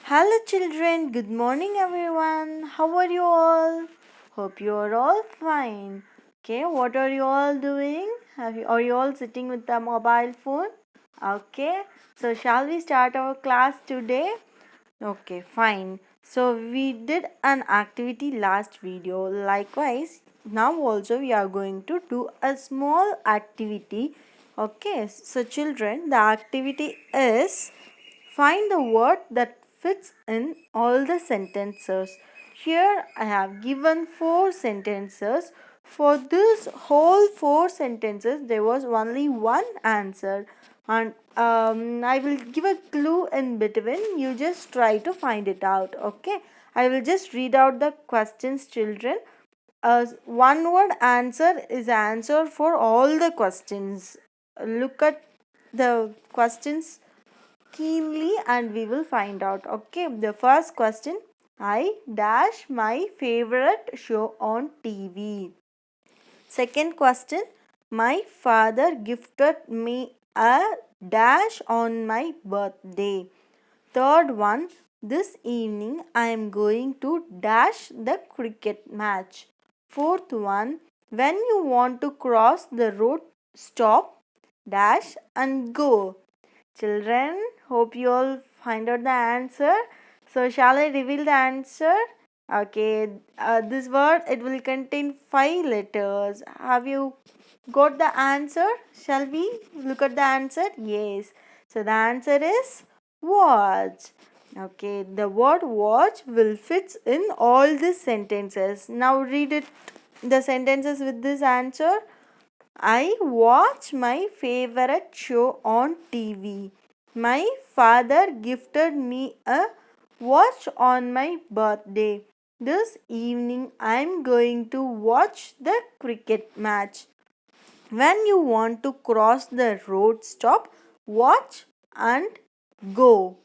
Hello, children. Good morning, everyone. How are you all? Hope you are all fine. Okay, what are you all doing? Are you all sitting with the mobile phone? Okay, so shall we start our class today? Okay, fine. So we did an activity last video. Likewise, now also we are going to do a small activity. Okay, so children, the activity is find the word that fits in all the sentences. Here I have given four sentences. For this whole four sentences, there was only one answer, and I will give a clue in between. You just try to find it out. Okay, I will just read out the questions, children. One word answer is answer for all the questions. Look at the questions keenly and we will find out. Okay, the first question: I dash my favorite show on TV. Second question: my father gifted me a dash on my birthday. Third one: this evening I am going to dash the cricket match. Fourth one: when you want to cross the road, stop, dash, and go. Children, hope you all find out the answer. So, shall I reveal the answer? Okay, this word it will contain five letters. Have you got the answer? Shall we look at the answer? Yes. So, the answer is watch. Okay, the word watch will fit in all these sentences. Now, read it the sentences with this answer. I watch my favorite show on TV. My father gifted me a watch on my birthday. This evening I am going to watch the cricket match. When you want to cross the road, stop, watch, and go.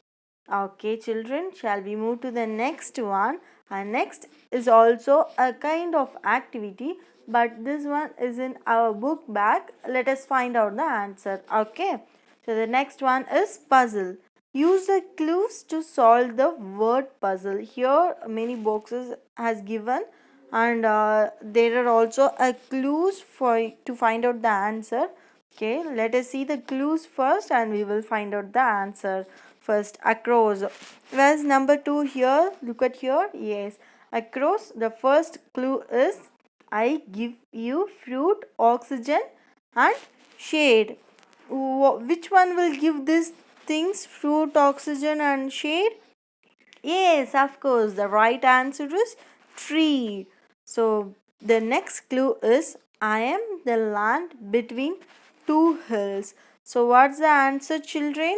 Okay, children, shall we move to the next one? And next is also a kind of activity, but this one is in our book bag. Let us find out the answer. Okay, so the next one is puzzle. Use the clues to solve the word puzzle. Here, many boxes has given, and there are also a clues for to find out the answer. Okay, let us see the clues first, and we will find out the answer. First, across. Where's number 2 here? Look at here. Yes, across. The first clue is I give you fruit, oxygen, and shade. Which one will give these things? Fruit, oxygen, and shade? Yes, of course. The right answer is tree. So the next clue is I am the land between two hills. So what's the answer, children?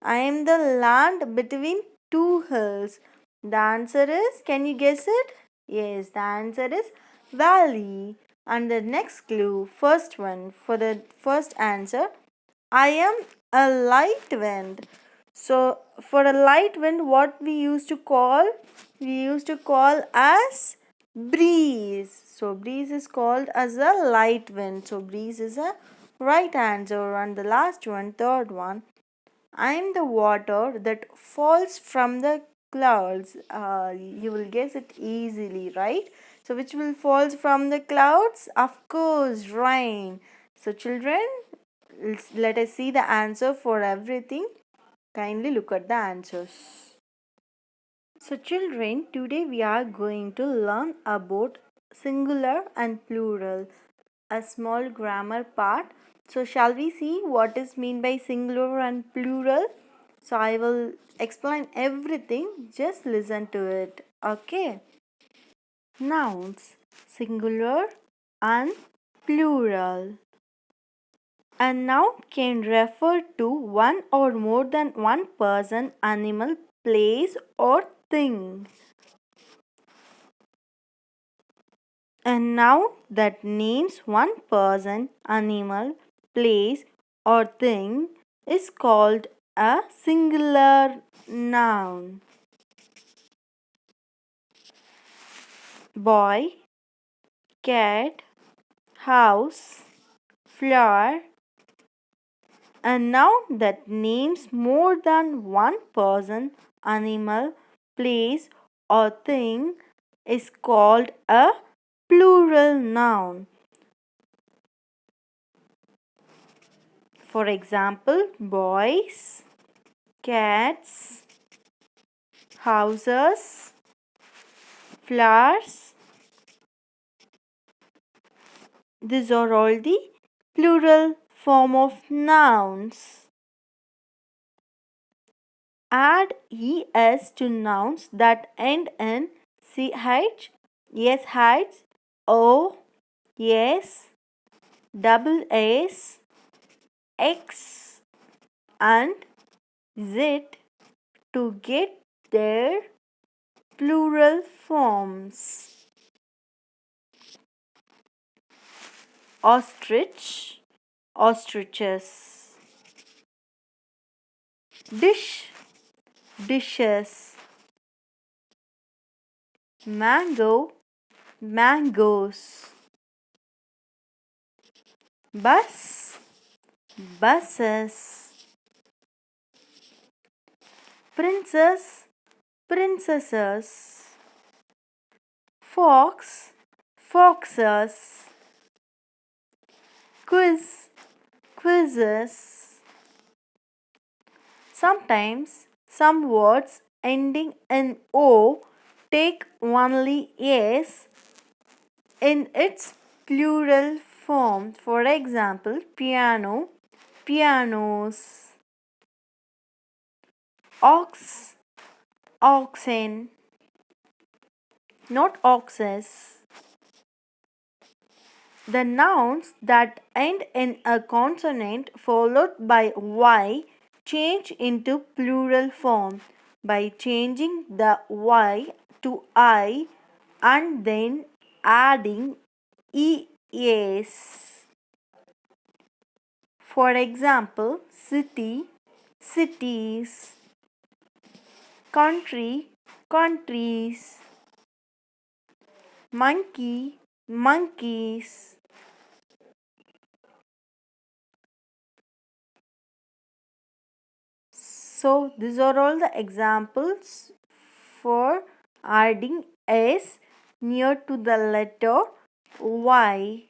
I am the land between two hills. The answer is, can you guess it? Yes, the answer is valley. And the next clue, first one, for the first answer, I am a light wind. So for a light wind, what we used to call? We used to call as breeze. So breeze is called as a light wind. So breeze is a right answer. And the last one, third one, I am the water that falls from the clouds. You will guess it easily, right? So which will falls from the clouds? Of course, rain. So children, let us see the answer for everything. Kindly look at the answers. So, children, today we are going to learn about singular and plural, a small grammar part. So, shall we see what is mean by singular and plural? So, I will explain everything. Just listen to it. Okay. Nouns, singular and plural. A noun can refer to one or more than one person, animal, place, or thing. A noun that names one person, animal, place, or thing is called a singular noun. Boy, cat, house, flower. A noun that names more than one person, animal, place, or thing is called a plural noun. For example, boys, cats, houses, flowers. These are all the plural form of nouns. Add es to nouns that end in ch, sh, o, s, double s, x, and z to get their plural forms. Ostrich, ostriches. Dish, dishes. Mango, mangoes. Bus, buses. Princess, princesses. Fox, foxes. Quiz, quizzes. Sometimes some words ending in O take only S in its plural form. For example, piano, pianos. Ox, oxen, not oxes. The nouns that end in a consonant followed by y change into plural form by changing the y to I and then adding es. For example, city, cities, country, countries, monkey, monkeys. So these are all the examples for adding s near to the letter y.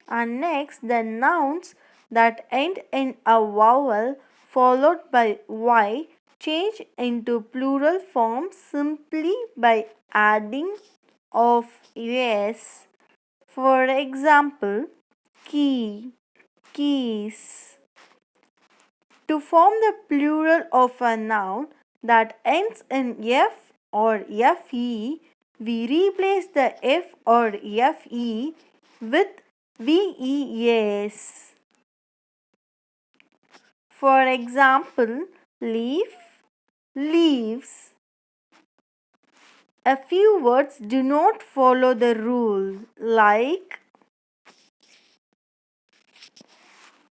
And next, the nouns that end in a vowel followed by y change into plural form simply by adding of s. For example, key, keys. To form the plural of a noun that ends in f or fe, we replace the f or fe with ves. For example, leaf, leaves. A few words do not follow the rule, like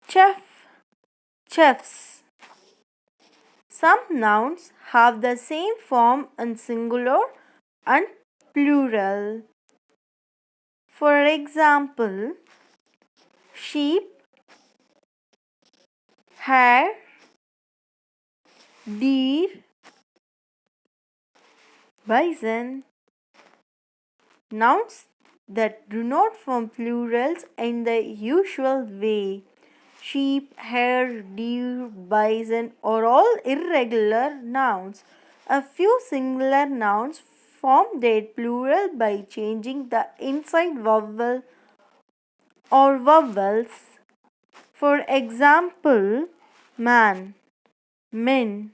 chef, chefs. Some nouns have the same form in singular and plural. For example, sheep, hare, deer, bison. Nouns that do not form plurals in the usual way. Sheep, hare, deer, bison are all irregular nouns. A few singular nouns form their plural by changing the inside vowel or vowels. For example, man, men,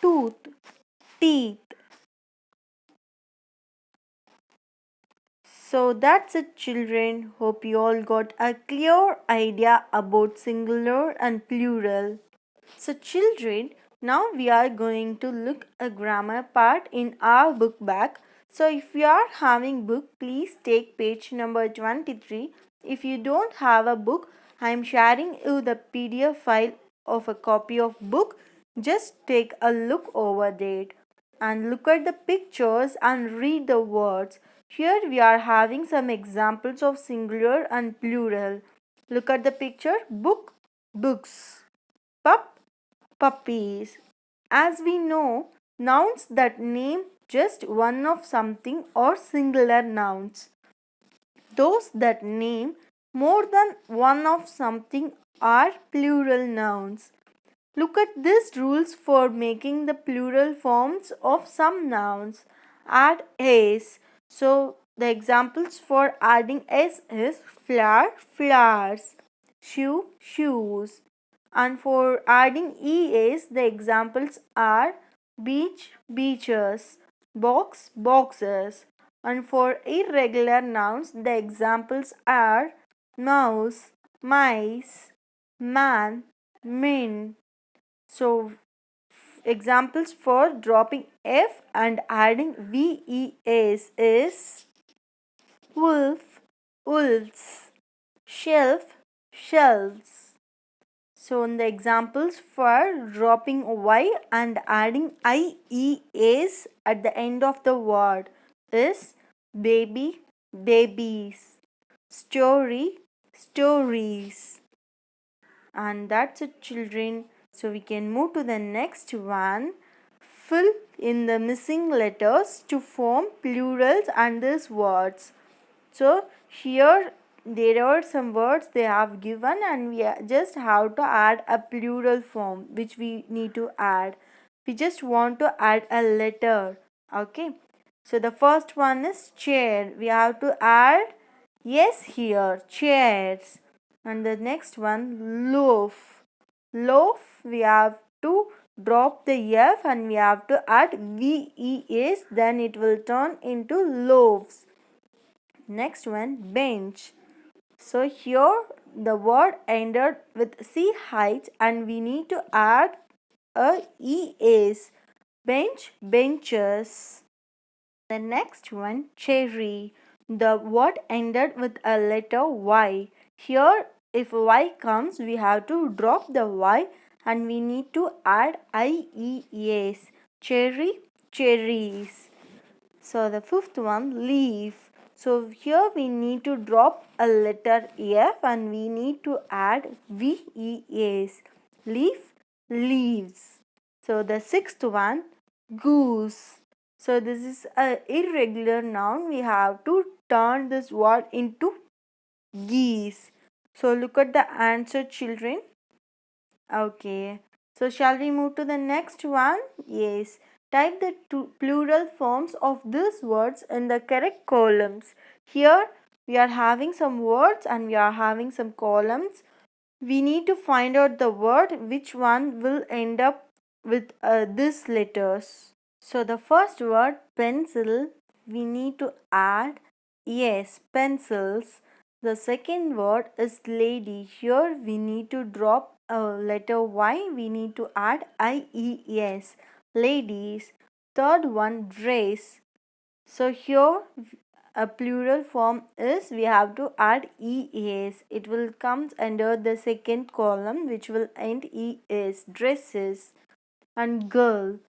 tooth, teeth. So that's it, children. Hope you all got a clear idea about singular and plural. So, children, now we are going to look a grammar part in our book bag. So, if you are having book, please take page number 23. If you don't have a book, I am sharing you the PDF file of a copy of book. Just take a look over there and look at the pictures and read the words. Here we are having some examples of singular and plural. Look at the picture: book, books, pup, puppies, As we know, nouns that name just one of something are singular nouns. Those that name more than one of something are plural nouns. Look at these rules for making the plural forms of some nouns. Add s. So the examples for adding s is flower, flowers, shoe, shoes. And for adding es, the examples are beach, beaches, box, boxes. And for irregular nouns, the examples are mouse, mice, man, min. So, examples for dropping F and adding VES is wolf, wolves, shelf, shelves. So, in the examples for dropping Y and adding IES at the end of the word is baby, babies, story, stories. And that's it, children. So we can move to the next one. Fill in the missing letters to form plurals and these words. So here there are some words they have given, and we just have to add a plural form which we need to add. We just want to add a letter. Okay. So the first one is chair. We have to add yes here, chairs. And the next one, loaf. Loaf, we have to drop the F and we have to add VES, then it will turn into loaves. Next one, bench. So here the word ended with CH and we need to add a ES. Bench, benches. The next one, cherry. The word ended with a letter Y. Here, if Y comes, we have to drop the Y and we need to add IES. Cherry, cherries. So the fifth one, leaf. So here we need to drop a letter F and we need to add VES. Leaf, leaves. So the sixth one, goose. So this is a irregular noun. We have to turn this word into geese. So look at the answer, children. Okay. So shall we move to the next one? Yes. Type the plural forms of these words in the correct columns. Here we are having some words and we are having some columns. We need to find out the word which one will end up with these letters. So the first word pencil, we need to add yes, pencils. The second word is lady. Here we need to drop a letter Y. We need to add IES. Ladies. Third one, dress. So here a plural form is we have to add ES. It will come under the second column which will end ES. Dresses. And girl,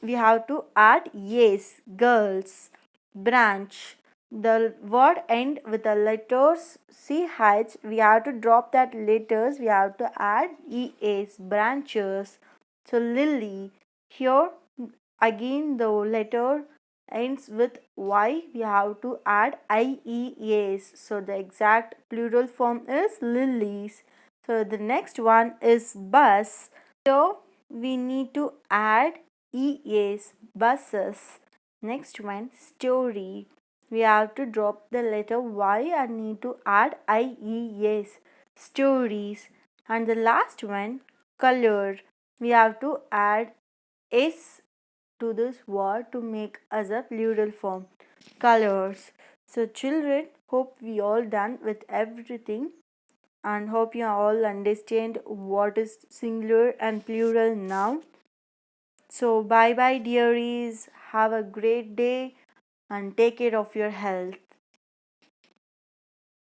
we have to add yes, girls. Branch, the word end with the letters CH. We have to drop that letters. We have to add ES. Branches. So lily, here again the letter ends with Y. We have to add IES. So the exact plural form is lilies. So the next one is bus. Here we need to add ES, buses. Next one, story. We have to drop the letter Y and need to add IES, stories. And the last one, color. We have to add S to this word to make as a plural form, colors. So children, hope we all done with everything and hope you all understand what is singular and plural noun. So bye bye dearies, have a great day and take care of your health.